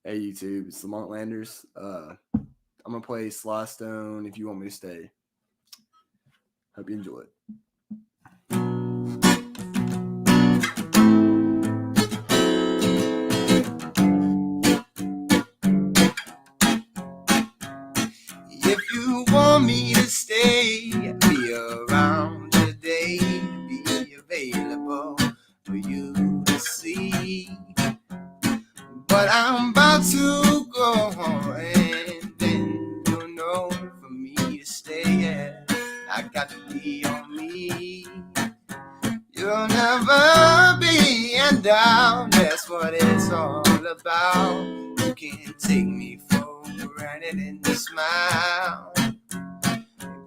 Hey YouTube, it's the Montlanders. I'm gonna play Sly Stone if you want me to stay. Hope you enjoy it. If you want me to stay, be around today, be available for you to see. But I'm about to go, and then you'll know for me to stay. Yeah, I got to be on me. You'll never be in doubt. That's what it's all about. You can't take me for granted and just smile.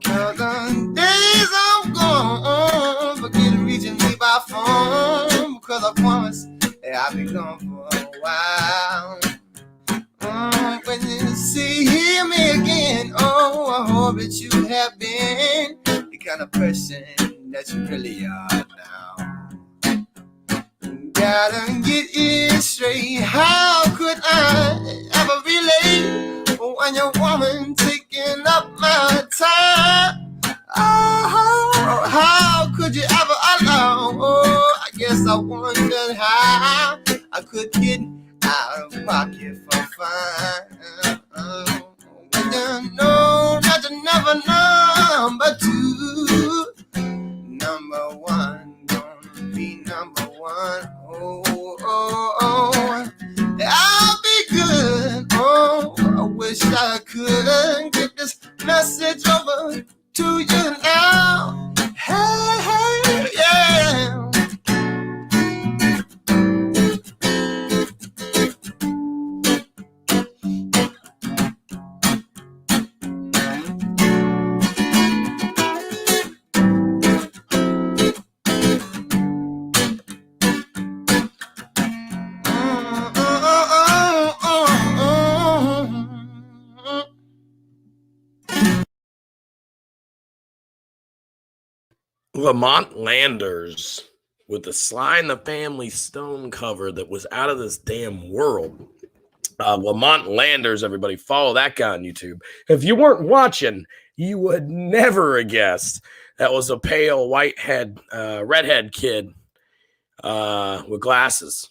Cause the days I'm gone, forget reaching me by phone. Because I promise that I'll be gone for a while. When you see me again, oh, I hope that you have been the kind of person that you really are now. Gotta get it straight. How could I ever relate when your woman taking up my time? Oh, how could you ever allow? Oh, I guess I wondered how I could get out of pocket for fun. When you know that you're never number two, number one gonna be number one. Oh, I'll be good. Oh, I wish I could get this message over to you now. Hey, yeah. Lamont Landers with the Sly and the Family Stone cover that was out of this damn world. Lamont Landers, everybody, follow that guy on YouTube. If you weren't watching, you would never have guessed that was a pale, redhead kid with glasses.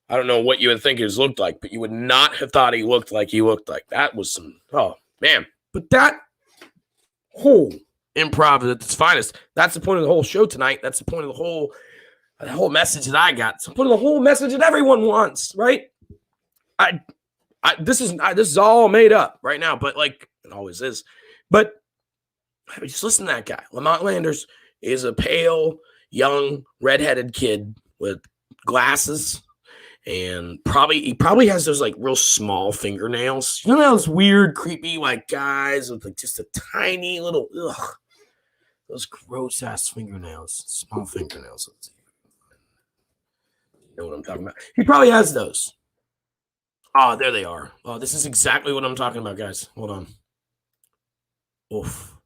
I don't know what you would think his looked like, but you would not have thought he looked like that was some, oh, man. But that whole improv at its finest. That's the point of the whole show tonight. That's the point of the whole message that I got. It's the point of the whole message that everyone wants, right? This is all made up right now, but like it always is. But just listen to that guy. Lamont Landers is a pale, young, redheaded kid with glasses, and he probably has those like real small fingernails. You know those weird, creepy like guys with like just a tiny little those gross ass fingernails, small fingernails. You know what I'm talking about? He probably has those. Oh, there they are. Oh, this is exactly what I'm talking about, guys. Hold on. Oof.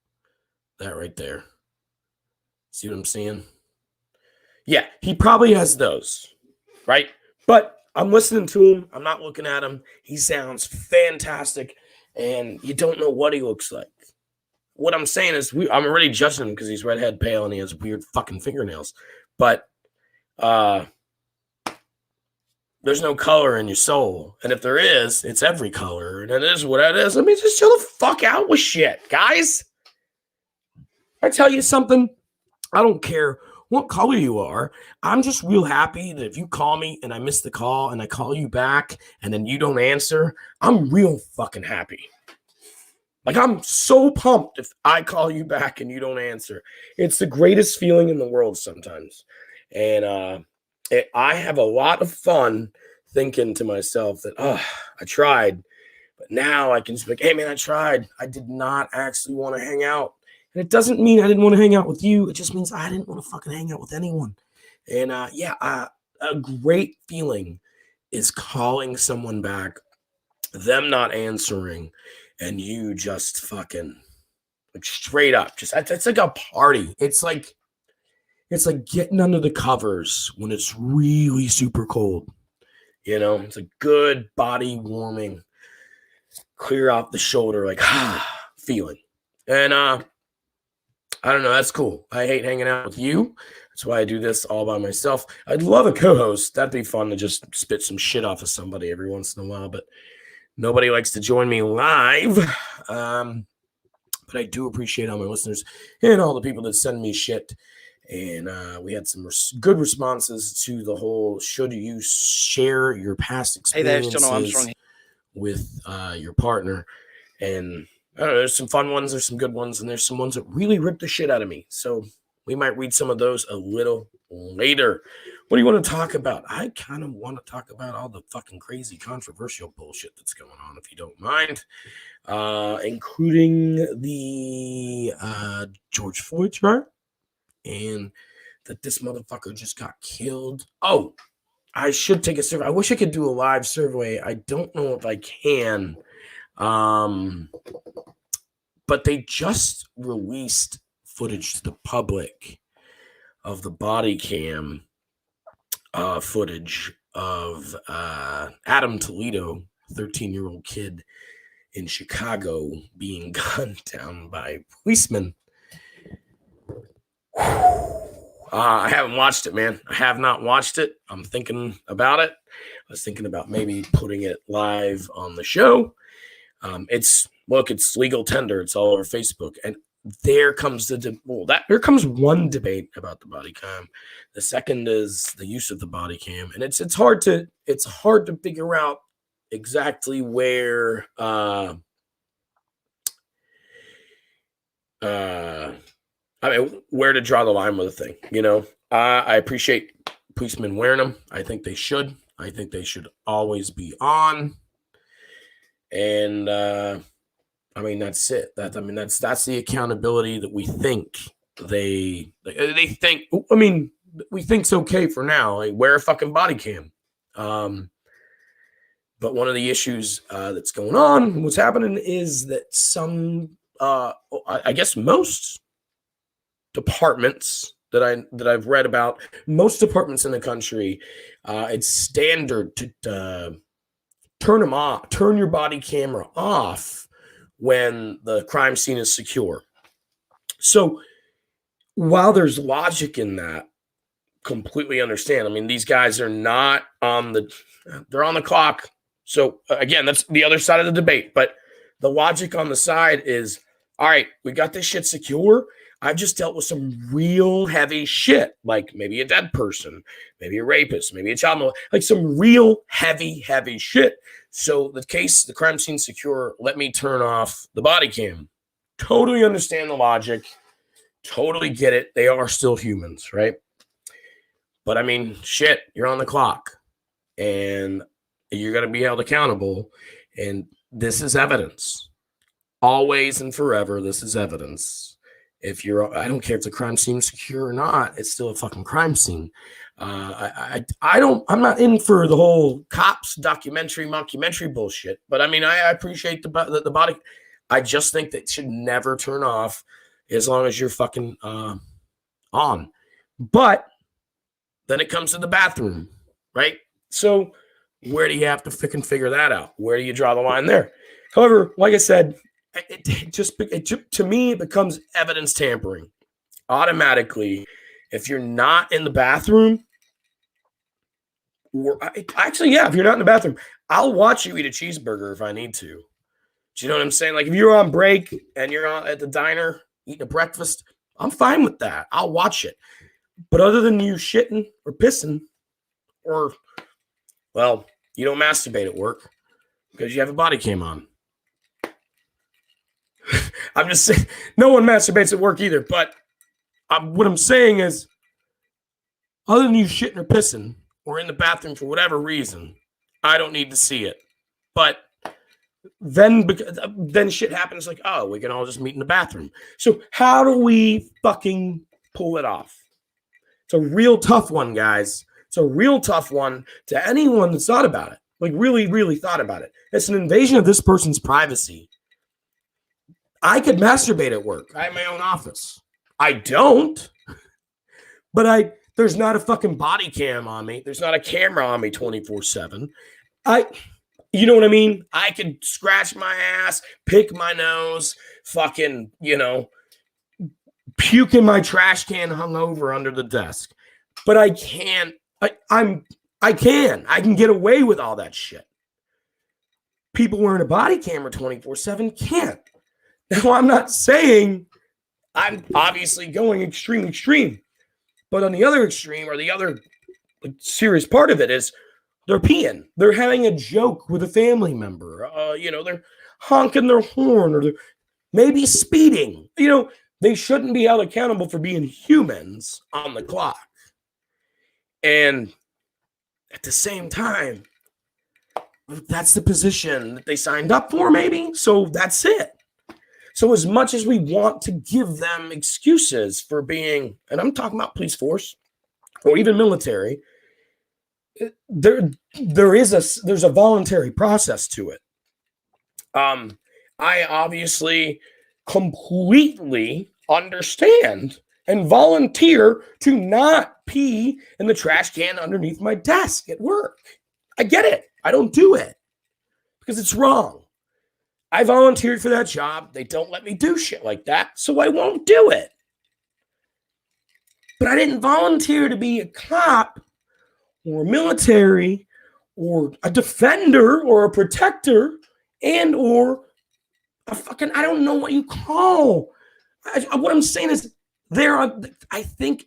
That right there. See what I'm saying? Yeah, he probably has those, right? But I'm listening to him. I'm not looking at him. He sounds fantastic, and you don't know what he looks like. What I'm saying is I'm already judging him because he's redhead, pale, and he has weird fucking fingernails. But there's no color in your soul. And if there is, it's every color. And it is what it is. I mean, just chill the fuck out with shit, guys. I tell you something. I don't care what color you are. I'm just real happy that if you call me and I miss the call and I call you back and then you don't answer, I'm real fucking happy. Like, I'm so pumped if I call you back and you don't answer. It's the greatest feeling in the world sometimes. And I have a lot of fun thinking to myself that, I tried. But now I can just be like, hey, man, I tried. I did not actually want to hang out. And it doesn't mean I didn't want to hang out with you. It just means I didn't want to fucking hang out with anyone. And, a great feeling is calling someone back, them not answering, and you just fucking like straight up, just it's like a party. It's like getting under the covers when it's really super cold. You know, it's a good body warming, clear off the shoulder, like feeling. And I don't know, that's cool. I hate hanging out with you. That's why I do this all by myself. I'd love a co-host. That'd be fun to just spit some shit off of somebody every once in a while, but nobody likes to join me live. But I do appreciate all my listeners and all the people that send me shit. And we had some good responses to the whole, should you share your past experiences Hey there, it's John Armstrong with your partner? And I don't know, there's some fun ones, there's some good ones, and there's some ones that really rip the shit out of me. So we might read some of those a little later. What do you want to talk about? I kind of want to talk about all the fucking crazy controversial bullshit that's going on, if you don't mind, including the George Floyd trial and that this motherfucker just got killed. Oh, I should take a survey. I wish I could do a live survey. I don't know if I can. But they just released footage to the public of the body cam footage of Adam Toledo, 13-year-old kid in Chicago, being gunned down by policemen. I haven't watched it, man. I have not watched it. I'm thinking about it. I was thinking about maybe putting it live on the show. It's legal tender. It's all over Facebook. And there comes there comes one debate about the body cam. The second is the use of the body cam. And it's hard to figure out exactly where where to draw the line with a thing, you know. I appreciate policemen wearing them. I think they should. I think they should always be on. And I mean, that's it. That's the accountability that we think they think. I mean, we think's okay for now. Like, wear a fucking body cam. But one of the issues that's going on, what's happening, is that some, I guess most departments that I've read about, most departments in the country, it's standard to turn your body camera off when the crime scene is secure. So while there's logic in that, completely understand. I mean, these guys are not they're on the clock. So again, that's the other side of the debate. But the logic on the side is, all right, we got this shit secure. I've just dealt with some real heavy shit, like maybe a dead person, maybe a rapist, maybe a child molester, like some real heavy shit. So the crime scene secure, let me turn off the body cam. Totally understand the logic. Totally get it. They are still humans, right? But I mean, shit, you're on the clock and you're going to be held accountable. And this is evidence. Always and forever, this is evidence. I don't care if the crime scene secure or not, it's still a fucking crime scene. I'm not in for the whole cops mockumentary bullshit, but I mean, I appreciate the body. I just think that it should never turn off as long as you're fucking on. But then it comes to the bathroom, right? So where do you have to figure that out? Where do you draw the line there? However, like I said, to me, it becomes evidence tampering automatically. If you're not in the bathroom, if you're not in the bathroom, I'll watch you eat a cheeseburger if I need to. Do you know what I'm saying? Like, if you're on break and you're at the diner eating a breakfast, I'm fine with that. I'll watch it. But other than you shitting or pissing, or, well, you don't masturbate at work because you have a body cam on. I'm just saying, no one masturbates at work either. But what I'm saying is, other than you shitting or pissing or in the bathroom for whatever reason, I don't need to see it. But then shit happens like, oh, we can all just meet in the bathroom. So how do we fucking pull it off? It's a real tough one, guys. It's a real tough one to anyone that's thought about it. Like, really, really thought about it. It's an invasion of this person's privacy. I could masturbate at work. I have my own office. I don't. But There's not a fucking body cam on me. There's not a camera on me 24/7. You know what I mean? I could scratch my ass, pick my nose, fucking, puke in my trash can hung over under the desk. But I can't. I can get away with all that shit. People wearing a body camera 24/7 can't. Now, I'm not saying I'm obviously going extreme. But on the other extreme, or the other serious part of it, is they're peeing. They're having a joke with a family member. They're honking their horn, or they're maybe speeding. They shouldn't be held accountable for being humans on the clock. And at the same time, that's the position that they signed up for, maybe. So that's it. So as much as we want to give them excuses for being, and I'm talking about police force or even military, there's a voluntary process to it. I obviously completely understand and volunteer to not pee in the trash can underneath my desk at work. I get it. I don't do it because it's wrong. I volunteered for that job. They don't let me do shit like that, so I won't do it. But I didn't volunteer to be a cop or a military or a defender or a protector and or a fucking, I don't know what you call. What I'm saying is I think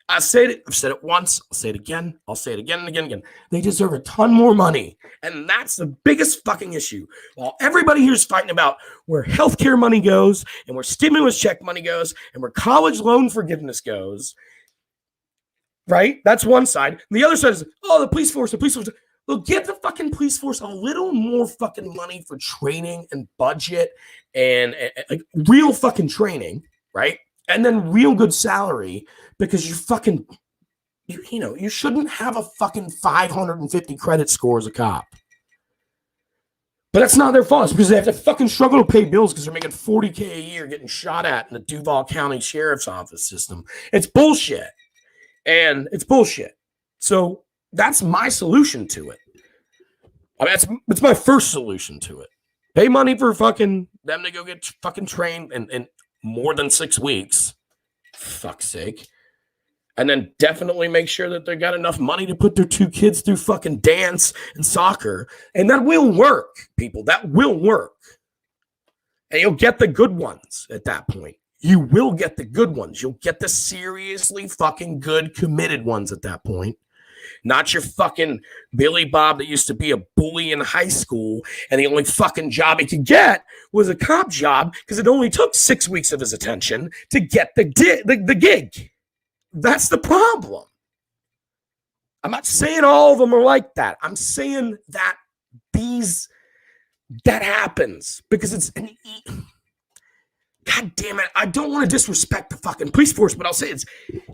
I've said it once, I'll say it again, I'll say it again and again. They deserve a ton more money. And that's the biggest fucking issue. While everybody here is fighting about where healthcare money goes and where stimulus check money goes and where college loan forgiveness goes, right? That's one side. And the other side is, the police force. Well, give the fucking police force a little more fucking money for training and budget and like real fucking training, right? And then real good salary, because you fucking, you shouldn't have a fucking 550 credit score as a cop. But that's not their fault. It's because they have to fucking struggle to pay bills because they're making $40K a year getting shot at in the Duval County Sheriff's Office system. It's bullshit. And it's bullshit. So that's my solution to it. I mean, it's my first solution to it. Pay money for fucking them to go get fucking trained in more than 6 weeks. Fuck's sake. And then definitely make sure that they got enough money to put their 2 kids through fucking dance and soccer. And that will work, people. That will work. And you'll get the good ones at that point. You will get the good ones. You'll get the seriously fucking good, committed ones at that point. Not your fucking Billy Bob that used to be a bully in high school and the only fucking job he could get was a cop job because it only took 6 weeks of his attention to get the gig. That's the problem. I'm not saying all of them are like that. I'm saying that that happens because it's an... God damn it. I don't want to disrespect the fucking police force, but I'll say it's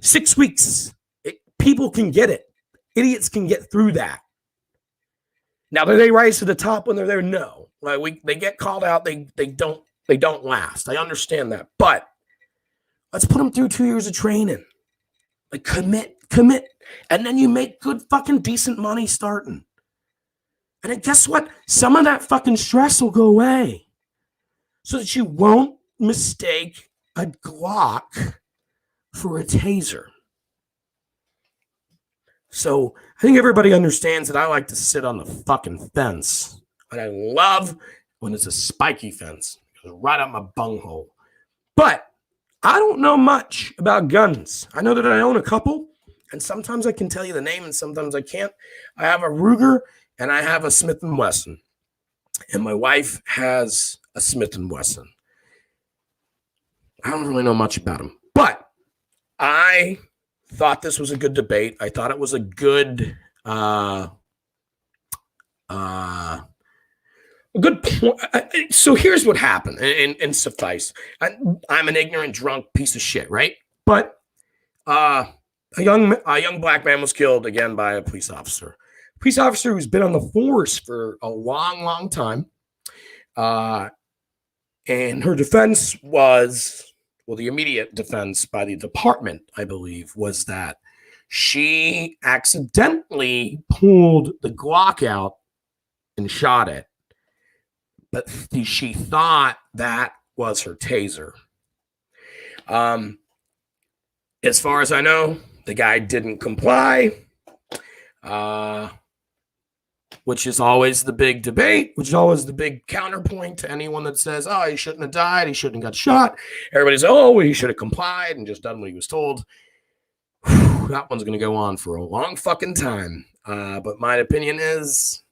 6 weeks. People can get it. Idiots can get through that. Now, do they rise to the top when they're there? No. Like they get called out. They don't last. I understand that. But let's put them through 2 years of training. Like commit. And then you make good fucking decent money starting. And then guess what? Some of that fucking stress will go away. So that you won't mistake a Glock for a taser. So I think everybody understands that I like to sit on the fucking fence. And I love when it's a spiky fence. Right up my bunghole. But I don't know much about guns. I know that I own a couple. And sometimes I can tell you the name and sometimes I can't. I have a Ruger and I have a Smith & Wesson. And my wife has a Smith & Wesson. I don't really know much about them. But I thought this was a good debate. I thought it was a good point. So here's what happened, and suffice. I'm an ignorant, drunk piece of shit, right? But a young black man was killed again by a police officer. A police officer who's been on the force for a long, long time. And her defense was, well, the immediate defense by the department, I believe, was that She accidentally pulled the Glock out and shot it. But she thought that was her taser. As far as I know, the guy didn't comply, which is always the big debate, which is always the big counterpoint to anyone that says, oh, he shouldn't have died, he shouldn't have got shot. Everybody's, oh, well, he should have complied and just done what he was told. Whew, that one's going to go on for a long fucking time. But my opinion is,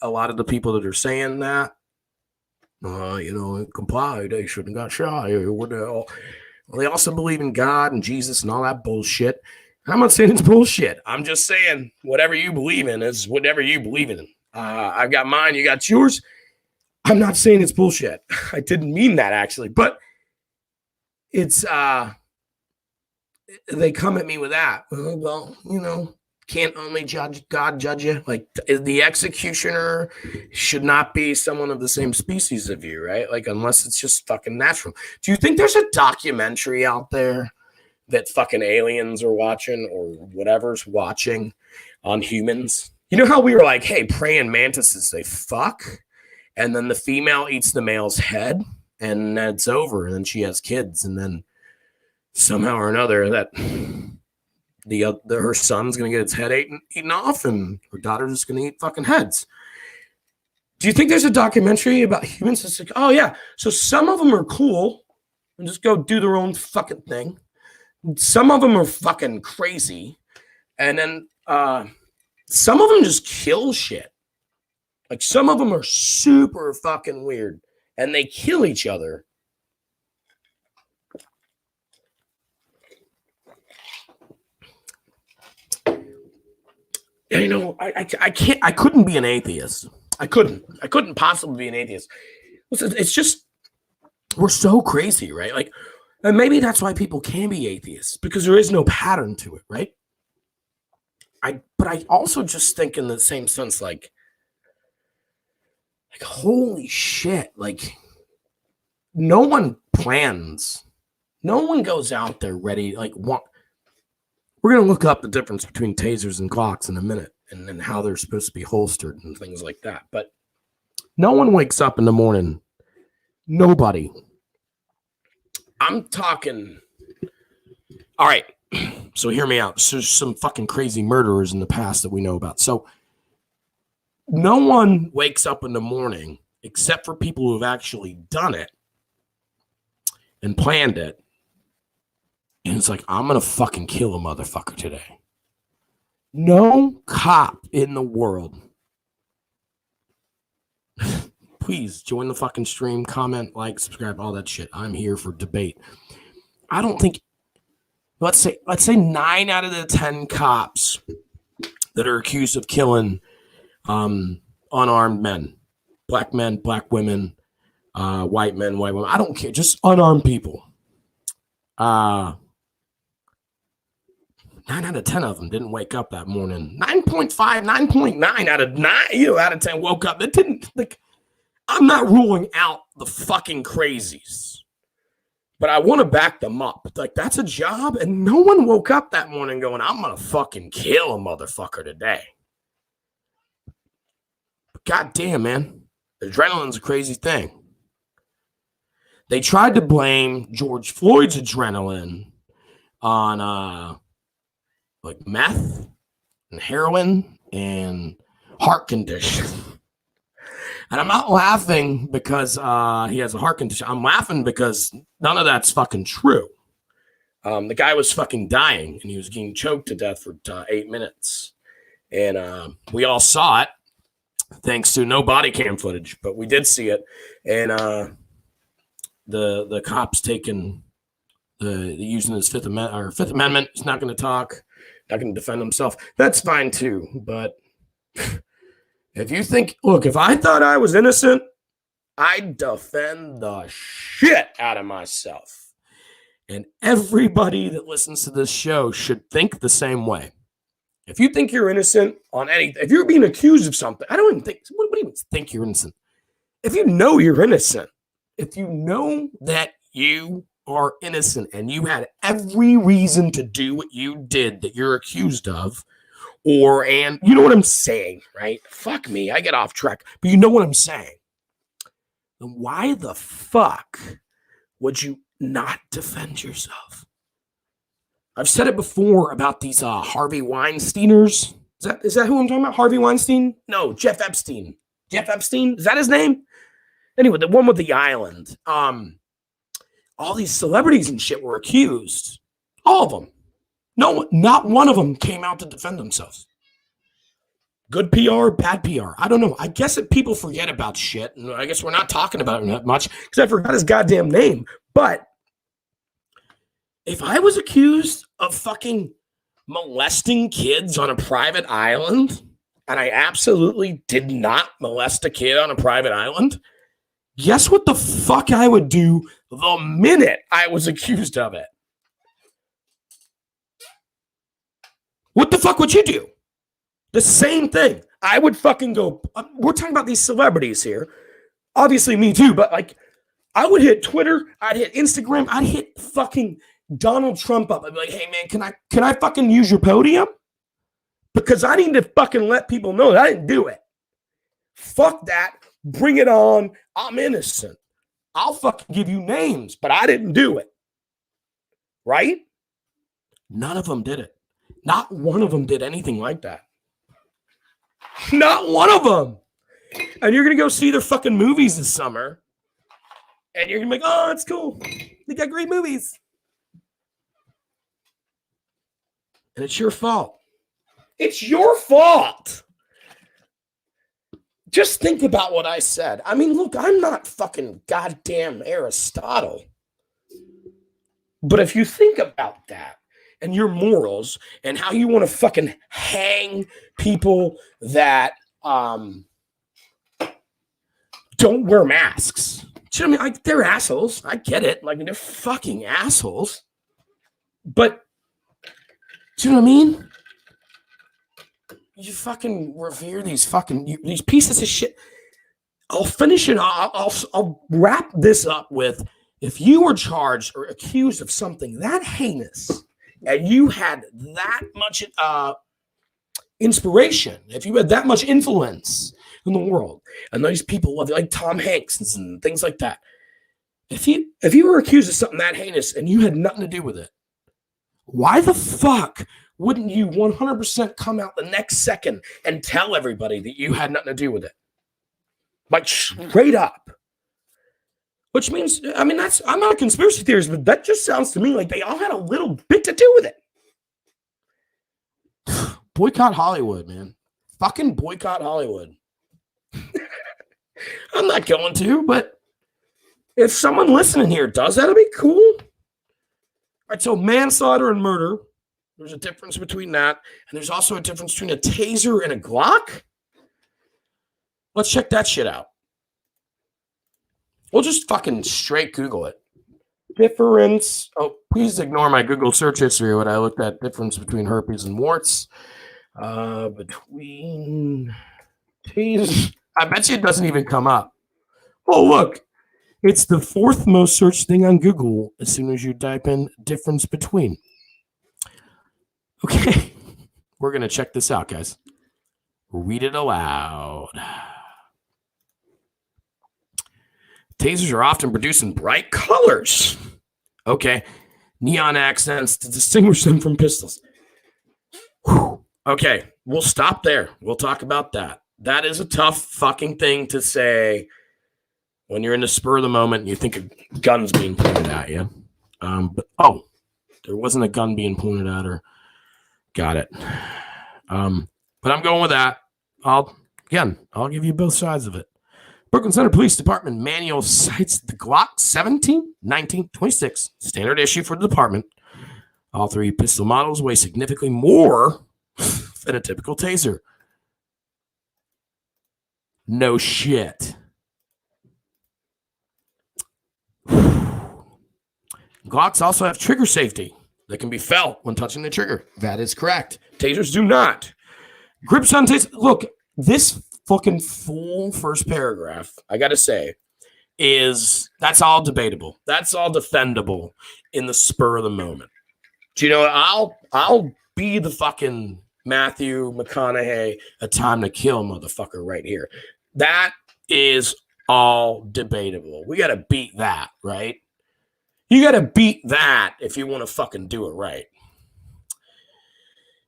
a lot of the people that are saying that, complied, they shouldn't have got shot. Well, they also believe in God and Jesus and all that bullshit. I'm not saying it's bullshit. I'm just saying whatever you believe in is whatever you believe in. I've got mine, you got yours. I'm not saying it's bullshit. I didn't mean that, actually. But it's, they come at me with that. Well, can't only God judge you? Like, the executioner should not be someone of the same species of you, right? Like, unless it's just fucking natural. Do you think there's a documentary out there that fucking aliens are watching or whatever's watching on humans? You know how we were like, hey, praying mantises, they fuck, and then the female eats the male's head, and that's over, and then she has kids, and then somehow or another that her son's gonna get its head eaten off, and her daughter's just gonna eat fucking heads. Do you think there's a documentary about humans? It's like, oh yeah, so some of them are cool and just go do their own fucking thing. Some of them are fucking crazy, and then some of them just kill shit. Like, some of them are super fucking weird, and they kill each other. I couldn't be an atheist. I couldn't possibly be an atheist. It's just, we're so crazy, right? Like, and maybe that's why people can be atheists, because there is no pattern to it, right? But I also just think in the same sense, like holy shit, like, no one plans. No one goes out there ready, like, we're going to look up the difference between tasers and Glocks in a minute, and then how they're supposed to be holstered and things like that. But no one wakes up in the morning. Nobody. I'm talking. All right. So hear me out. So there's some fucking crazy murderers in the past that we know about. So no one wakes up in the morning, except for people who have actually done it and planned it. And it's like, I'm going to fucking kill a motherfucker today. No cop in the world. Please join the fucking stream, comment, like, subscribe, all that shit. I'm here for debate. I don't think, let's say 9 out of the 10 cops that are accused of killing unarmed men, black women, white men, white women. I don't care. Just unarmed people. 9 out of 10 of them didn't wake up that morning. 9.5, 9.9 out of 9, out of 10 woke up. That didn't, like, I'm not ruling out the fucking crazies, but I want to back them up. Like, that's a job, and no one woke up that morning going, I'm going to fucking kill a motherfucker today. But goddamn, man, adrenaline's a crazy thing. They tried to blame George Floyd's adrenaline on, like, meth and heroin and heart condition. And I'm not laughing because he has a heart condition. I'm laughing because none of that's fucking true. The guy was fucking dying, and he was getting choked to death for 8 minutes. And we all saw it, thanks to no body cam footage, but we did see it. And the cops taking using his Fifth Amendment. He's not going to talk, not going to defend himself. That's fine too, but. If you think, look, if I thought I was innocent, I'd defend the shit out of myself. And everybody that listens to this show should think the same way. If you think you're innocent on anything, if you're being accused of something, I don't even think, what do you even think you're innocent? If you know you're innocent, if you know that you are innocent and you had every reason to do what you did that you're accused of, and you know what I'm saying, right? Fuck me, I get off track, but you know what I'm saying. Then why the fuck would you not defend yourself? I've said it before about these Harvey Weinsteiners. Is that who I'm talking about? Harvey Weinstein? No, Jeff Epstein. Jeff Epstein? Is that his name? Anyway, the one with the island. All these celebrities and shit were accused. All of them. No, not one of them came out to defend themselves. Good PR, bad PR. I don't know. I guess that people forget about shit. And I guess we're not talking about it that much because I forgot his goddamn name. But if I was accused of fucking molesting kids on a private island, and I absolutely did not molest a kid on a private island, guess what the fuck I would do the minute I was accused of it? What the fuck would you do? The same thing. I would fucking go, we're talking about these celebrities here. Obviously me too, but like, I would hit Twitter, I'd hit Instagram, I'd hit fucking Donald Trump up. I'd be like, hey man, can I fucking use your podium? Because I need to fucking let people know that I didn't do it. Fuck that. Bring it on. I'm innocent. I'll fucking give you names, but I didn't do it. Right? None of them did it. Not one of them did anything like that. Not one of them. And you're going to go see their fucking movies this summer. And you're going to be like, oh, it's cool. They got great movies. And it's your fault. It's your fault. Just think about what I said. I mean, look, I'm not fucking goddamn Aristotle. But if you think about that and your morals and how you want to fucking hang people that don't wear masks. Do you know what I mean? Like, they're assholes. I get it. Like, they're fucking assholes. But do you know what I mean? You fucking revere these pieces of shit. I'll finish it. I'll wrap this up with, if you were charged or accused of something that heinous and you had that much inspiration, if you had that much influence in the world, and these people love you, like Tom Hanks and things like that, if you were accused of something that heinous and you had nothing to do with it, why the fuck wouldn't you 100% come out the next second and tell everybody that you had nothing to do with it? Like, straight up. Which means, I mean, I'm not a conspiracy theorist, but that just sounds to me like they all had a little bit to do with it. Boycott Hollywood, man. Fucking boycott Hollywood. I'm not going to, but if someone listening here does that, it'd be cool. All right, so manslaughter and murder. There's a difference between that. And there's also a difference between a taser and a Glock. Let's check that shit out. We'll just fucking straight Google it. Difference. Oh, please ignore my Google search history when I looked at difference between herpes and warts. Between tasers. I bet you it doesn't even come up. Oh, look. It's the fourth most searched thing on Google as soon as you type in difference between. Okay, we're going to check this out, guys. Read it aloud. Tasers are often produced in bright colors. Okay, neon accents to distinguish them from pistols. Whew. Okay, we'll stop there. We'll talk about that. That is a tough fucking thing to say when you're in the spur of the moment and you think a gun's being pointed at you. But there wasn't a gun being pointed at her. Got it. But I'm going with that. I'll give you both sides of it. Brooklyn Center Police Department manual cites the Glock 17, 19, 26, standard issue for the department. All three pistol models weigh significantly more than a typical taser. No shit. Glocks also have trigger safety that can be felt when touching the trigger. That is correct. Tasers do not. Grips on tasers. Look, this fucking full first paragraph, I gotta say, that's all debatable. That's all defendable in the spur of the moment. Do you know what? I'll be the fucking Matthew McConaughey, A Time to Kill motherfucker right here. That is all debatable. We got to beat that, right? You got to beat that if you want to fucking do it right.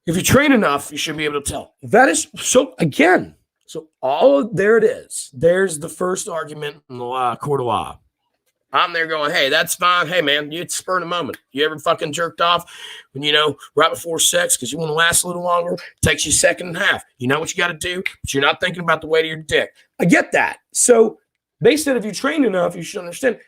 If you train enough, you should be able to tell. That is so, again, there it is. There's the first argument in the court of law. I'm there going, hey, that's fine. Hey, man, you spur in a moment. You ever fucking jerked off when, right before sex because you want to last a little longer? It takes you a second and a half. You know what you got to do, but you're not thinking about the weight of your dick. I get that. So they said if you train enough, you should understand.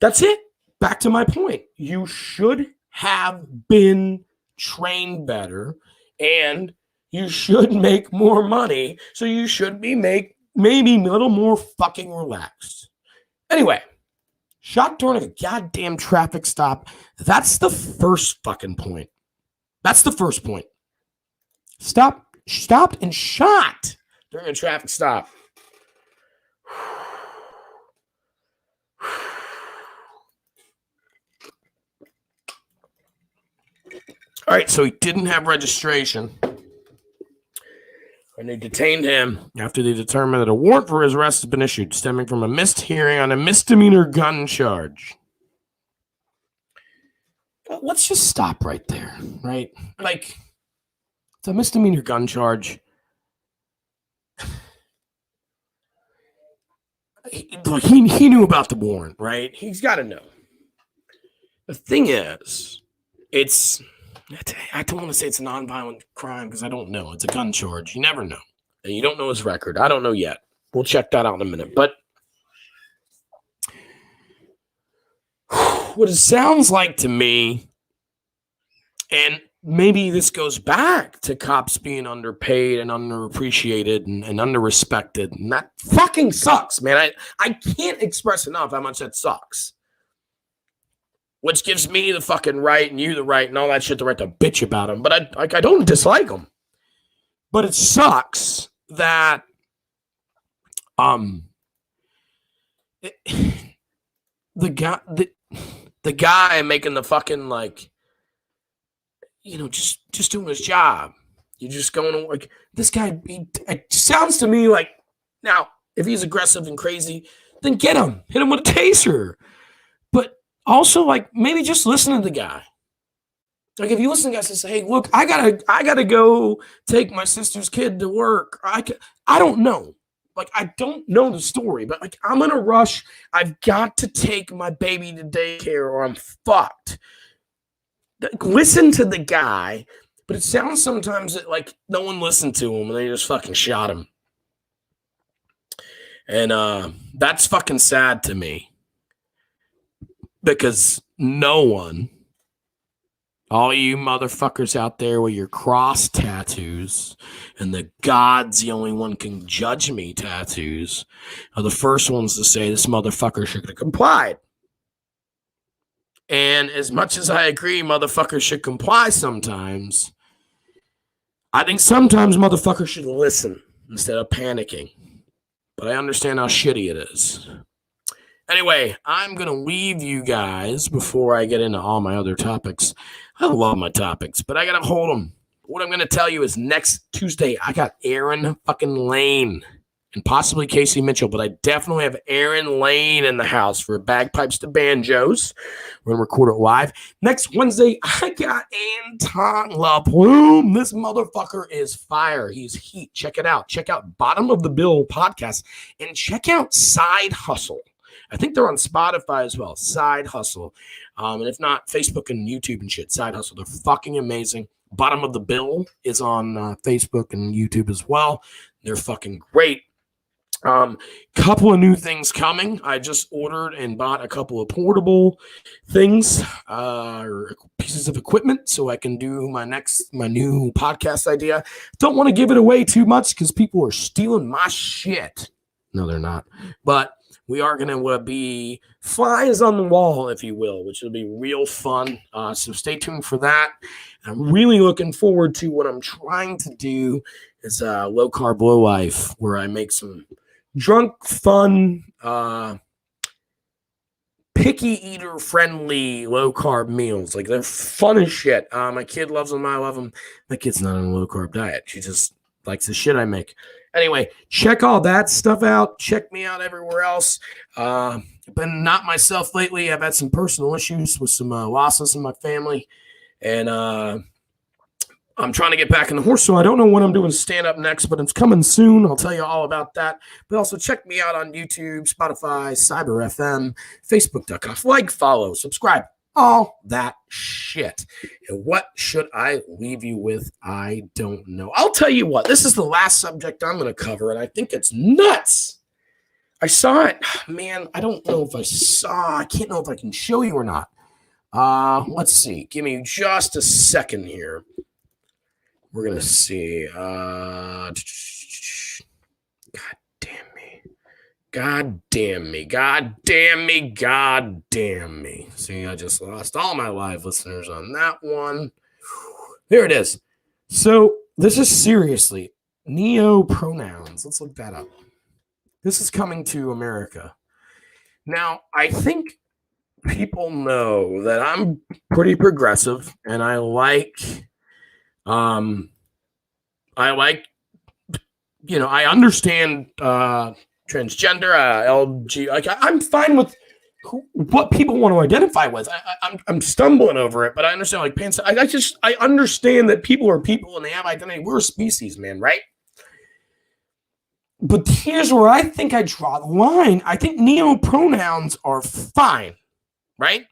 That's it. Back to my point. You should have been trained better and you should make more money. So you should be maybe a little more fucking relaxed. Anyway. Shot during a goddamn traffic stop. That's the first fucking point. That's the first point. Stopped and shot during a traffic stop. All right, so he didn't have registration. And they detained him after they determined that a warrant for his arrest has been issued, stemming from a missed hearing on a misdemeanor gun charge. Well, let's just stop right there, right? Like, it's a misdemeanor gun charge. He knew about the warrant, right? He's got to know. The thing is, I don't want to say it's a nonviolent crime because I don't know. It's a gun charge. You never know. And you don't know his record. I don't know yet. We'll check that out in a minute. But what it sounds like to me, and maybe this goes back to cops being underpaid and underappreciated and underrespected. And that fucking sucks, man. I can't express enough how much that sucks. Which gives me the fucking right and you the right and all that shit the right to bitch about him. But I don't dislike him. But it sucks that the guy making the fucking just doing his job. You're just going to like this guy. It sounds to me like now if he's aggressive and crazy, then get him, hit him with a taser. But also, maybe just listen to the guy. Like, if you listen to the guy and say, hey, look, I gotta go take my sister's kid to work. I don't know. I don't know the story, but, I'm in a rush. I've got to take my baby to daycare or I'm fucked. Listen to the guy, but it sounds sometimes that, no one listened to him and they just fucking shot him. And that's fucking sad to me. Because no one, all you motherfuckers out there with your cross tattoos and the God's the only one can judge me tattoos are the first ones to say this motherfucker should have complied. And as much as I agree motherfuckers should comply sometimes, I think sometimes motherfuckers should listen instead of panicking. But I understand how shitty it is. Anyway, I'm going to leave you guys before I get into all my other topics. I love my topics, but I got to hold them. What I'm going to tell you is next Tuesday, I got Aaron fucking Lane and possibly Casey Mitchell, but I definitely have Aaron Lane in the house for Bagpipes to Banjos. We're going to record it live. Next Wednesday, I got Anton LaPlume. This motherfucker is fire. He's heat. Check it out. Check out Bottom of the Bill podcast and check out Side Hustle. I think they're on Spotify as well. Side Hustle. And if not, Facebook and YouTube and shit. Side Hustle. They're fucking amazing. Bottom of the Bill is on Facebook and YouTube as well. They're fucking great. Couple of new things coming. I just ordered and bought a couple of portable things or pieces of equipment so I can do my new podcast idea. Don't want to give it away too much because people are stealing my shit. No, they're not. But we are going to be flies on the wall, if you will, which will be real fun. So stay tuned for that. I'm really looking forward to what I'm trying to do is low carb, low life, where I make some drunk, fun picky eater friendly low carb meals. Like they're fun as shit. My kid loves them. I love them. My kid's not on a low carb diet. She just likes the shit I make. Anyway, check all that stuff out. Check me out everywhere else. Been not myself lately. I've had some personal issues with some losses in my family. And I'm trying to get back in the horse, so I don't know when I'm doing stand-up next, but it's coming soon. I'll tell you all about that. But also check me out on YouTube, Spotify, CyberFM, Facebook.com. Like, follow, subscribe, all that shit. And what should I leave you with? I don't know. I'll tell you what. This is the last subject I'm going to cover, and I think it's nuts. I saw it. Man, I don't know if I can't know if I can show you or not. Let's see. Give me just a second here. We're going to see. God damn me. God damn me. God damn me. God damn me. See, I just lost all my live listeners on that one. There it is. So this is seriously neo-pronouns. Let's look that up. This is coming to America. Now, I think people know that I'm pretty progressive and I like, I understand transgender, LG. Like I'm fine with what people want to identify with. I'm stumbling over it, but I understand. Like pants. I understand that people are people and they have identity. We're a species, man, right? But here's where I think I draw the line. I think neo-pronouns are fine, right?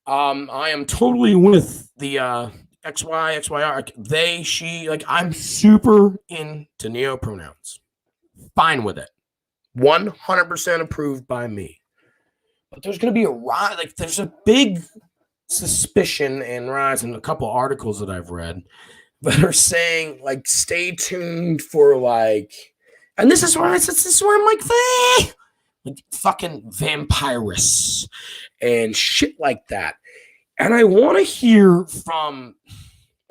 I am totally with the XY, XYR, they, she, like I'm super into neo-pronouns. Fine with it. 100% approved by me. But there's going to be a rise, like there's a big suspicion and rise in a couple articles that I've read that are saying like stay tuned for like, and this is where I'm like, fucking vampires and shit like that. And I want to hear from,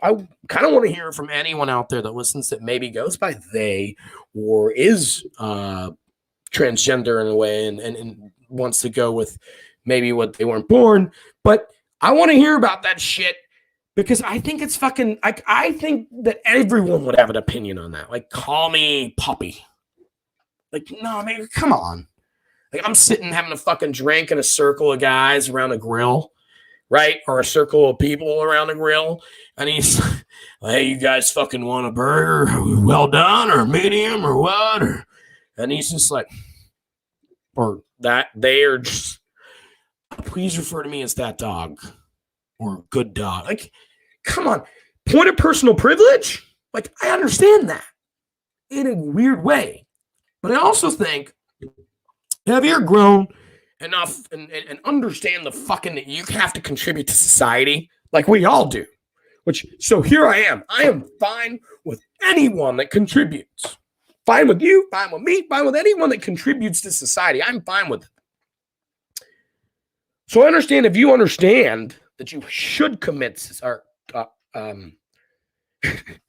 I kind of want to hear from anyone out there that listens that maybe goes by they or is transgender in a way and wants to go with maybe what they weren't born. But I want to hear about that shit because I think it's fucking, I think that everyone would have an opinion on that. Like, call me puppy. Like, no, man, come on. Like, I'm sitting having a fucking drink in a circle of guys around a grill, right? Or a circle of people around a grill. And he's like, hey, you guys fucking want a burger? Well done or medium or what? And he's just like, or that they are just, please refer to me as that dog or good dog. Like, come on. Point of personal privilege? Like, I understand that in a weird way. But I also think, have you grown enough and understand the fucking that you have to contribute to society like we all do? Which, so here I am. I am fine with anyone that contributes. Fine with you, fine with me, fine with anyone that contributes to society. I'm fine with it. So I understand if you understand that you should commit, or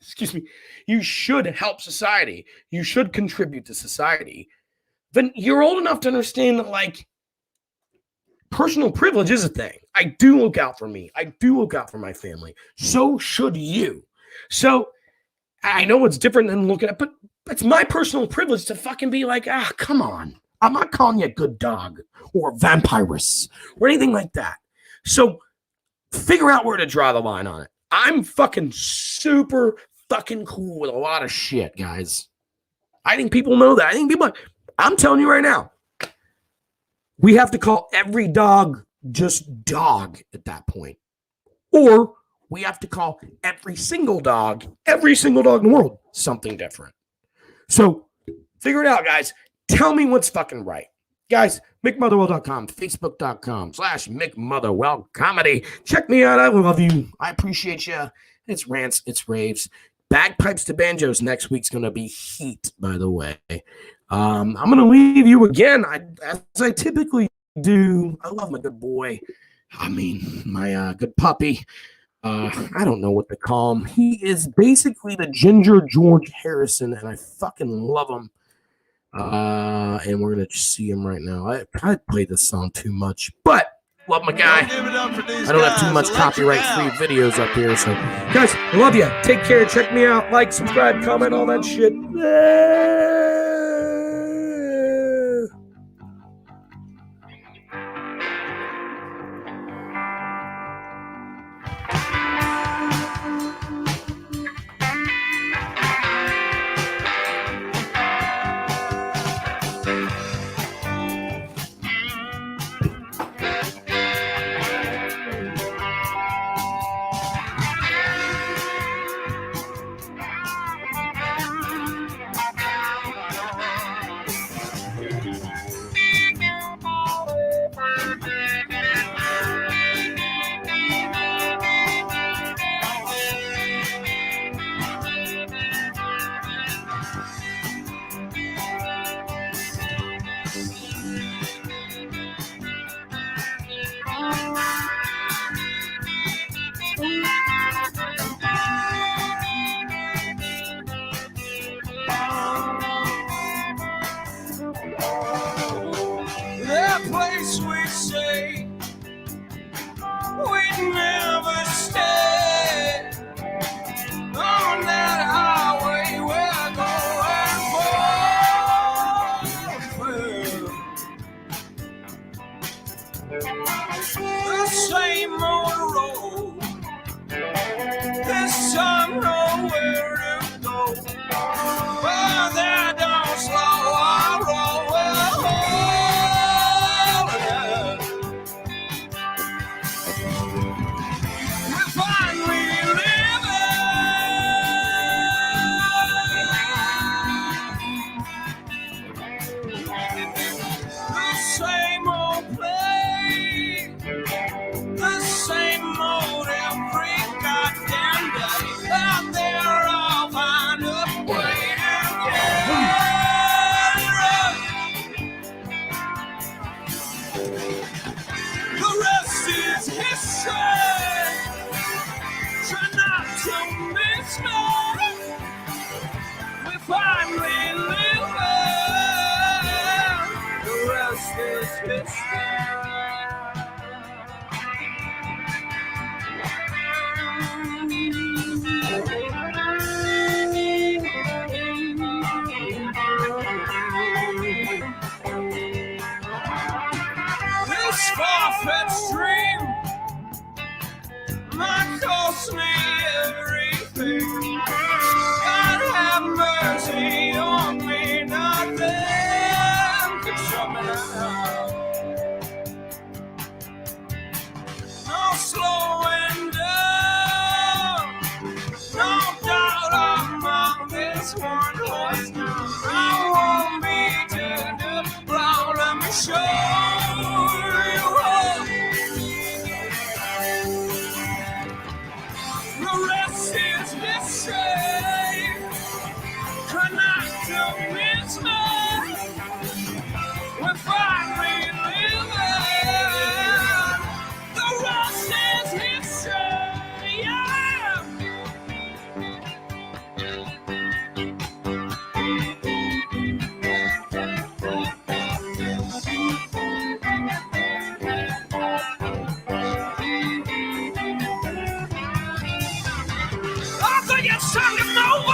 excuse me, you should help society. You should contribute to society. Then you're old enough to understand that, like, personal privilege is a thing. I do look out for me. I do look out for my family. So should you. So I know it's different than looking at, but it's my personal privilege to fucking be like, come on. I'm not calling you a good dog or vampirus or anything like that. So figure out where to draw the line on it. I'm fucking super fucking cool with a lot of shit, guys. I think people know that. I think people, I'm telling you right now, we have to call every dog just dog at that point. Or we have to call every single dog in the world, something different. So figure it out, guys. Tell me what's fucking right. Guys, MickMotherwell.com, Facebook.com/Mick Motherwell Comedy. Check me out. I love you. I appreciate you. It's rants. It's raves. Bagpipes to Banjos next week's going to be heat, by the way. I'm going to leave you again, as I typically do. I love my good boy. I mean, my good puppy. I don't know what to call him. He is basically the Ginger George Harrison, and I fucking love him. And we're gonna see him right now. I play this song too much, but love my guy. I don't have too much copyright-free videos up here, so guys, I love you. Take care. Check me out. Like, subscribe, comment, all that shit. That place we say we'd never stay. On that highway we're going for. The same old road, this time nowhere to go. But that don't slow our roll. This far-fetched dream might cost me everything. God have mercy on me, nothing can shut me down. No slowing down, no doubt I'm on this one horse now. I won't be turned around, let me show you all. The rest is history. Try not to miss me. We're finally living. The rest is history. Yeah. I think it's time to move